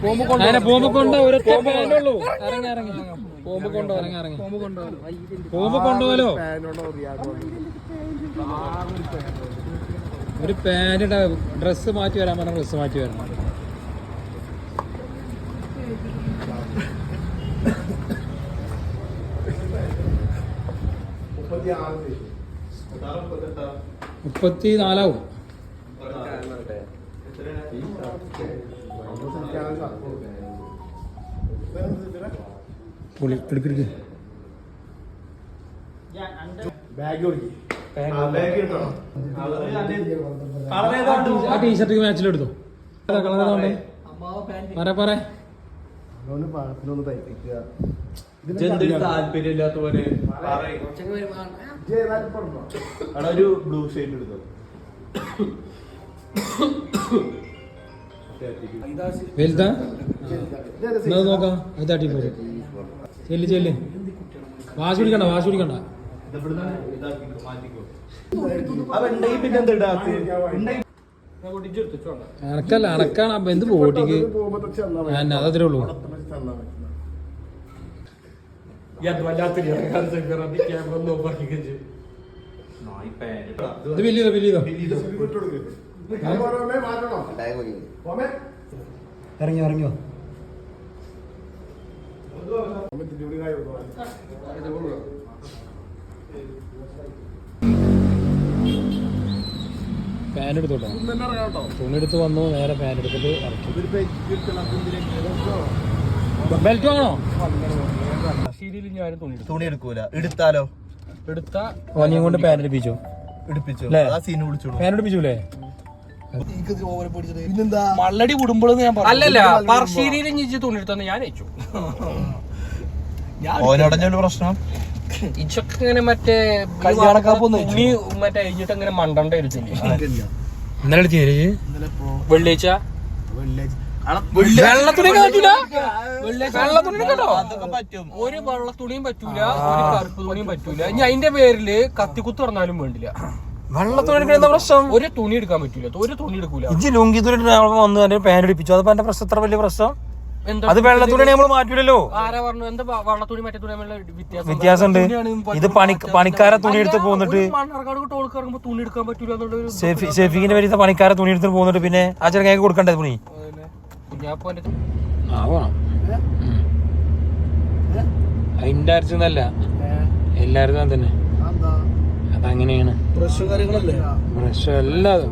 പോകുമ്പോ കൊണ്ട് ഒരൊറ്റ പാനുള്ളൂ. ഇറങ്ങി ഇറങ്ങി പോകുമ്പോ കൊണ്ടോ ഇറങ്ങി ഇറങ്ങി പോകുമ്പോ കൊണ്ടുപോലോ. ഒരു പാന്റ് ഡ്രസ്സ് മാറ്റി വരാൻ പറഞ്ഞ ഡ്രസ്സ് മാറ്റി വരണം. മുപ്പത്തിനാലാവും. പൊളി എടുക്കെടുക്ക്. ആ ടീഷർട്ട് മാച്ചിലെടുത്തോ. കളറേതാണ്ടേ പറ താല്പര്യമില്ലാത്ത പോലെ ഒരു ബ്ലൂ ഷെയ്ഡ് എടുത്തോ. വലുതാ നോക്കാം. അത് തട്ടി പോയി. ചെല്ല് ചെല്ല്. വാശി പിടിക്കണ്ട വാശി പിടിക്കണ്ട. അണക്കല്ല അണക്കാണ്. അപ്പൊ എന്ത് പോട്ടിക്ക് അതത്രേ ഉള്ളൂ. ഇത് വലിയതോ വലിയതോ. ഇറങ്ങിയോ ഇറങ്ങിയോ. ഫാൻ എടുത്തോട്ടോ. തുണി എടുത്ത് വന്നു. നേരെ ഫാൻ എടുത്തിട്ട് ബെൽറ്റ് വാങ്ങണോ? തുണി എടുക്കൂല. എടുത്താലോ? എടുത്താ ഓനെയും കൊണ്ട് ഫാൻ എടുപ്പിച്ചു. ഫാൻ എടുപ്പിച്ചൂലേ? മള്ളടി വിടുമ്പോഴെന്ന് ഞാൻ അല്ലല്ല പറശ്ശേരിയിലും തുണി എടുത്തെന്ന് ഞാൻ അയച്ചു. പ്രശ്നം ഇച്ചൊക്കെ ഇങ്ങനെ മറ്റേ തുണി മറ്റേ അഴിഞ്ഞിട്ട് അങ്ങനെ മണ്ടണ്ട ഇരുത്തില്ലേ. ഇന്നലെ വെള്ളിയാഴ്ച വെള്ളത്തുണി പറ്റൂല. വെള്ളത്തുണി കേട്ടോ. ഒരു വെള്ളത്തുണിയും പറ്റൂല, ഒരു കറുപ്പ് തുണിയും പറ്റൂല. ഇനി അതിന്റെ പേരില് കത്തിക്കുത്ത് പറഞ്ഞാലും വേണ്ടില്ല. വെള്ളത്തുണി എന്താ പ്രശ്നം? ഒരു തുണി എടുക്കാൻ പറ്റൂല. ഒരു തുണി എടുക്കൂല. ഇജ്ജ് ലുങ്കി തുണി വന്ന് പാൻ അടിപ്പിച്ചു. അത് എന്റെ പ്രശ്നം. എത്ര വലിയ പ്രശ്നം. അത് വെള്ളത്തുണി നമ്മൾ മാറ്റൂലല്ലോ. ആരാ പറഞ്ഞു? എന്താ വെള്ളത്തുണി മറ്റേ തുണി വ്യത്യാസമുണ്ട്. ഇത് പണിക്കാരെ തുണി എടുത്ത് പോന്നിട്ട് മണ്ണാർക്കാട് ടോൾക്ക് ഇറങ്ങുമ്പോ തുണി എടുക്കാൻ പറ്റൂല. ഷെഫീഖിന്റെ പേര് പണിക്കാരെ തുണി എടുത്ത് പോന്നിട്ട് പിന്നെ ആ ചെറുക്കാർക്ക് കൊടുക്കണ്ടേ തുണി. അതിന്റെ അരച്ചല്ല എല്ലാവർക്കും തന്നെ. അതങ്ങനെയാണ്. ബ്രഷ് എല്ലാതും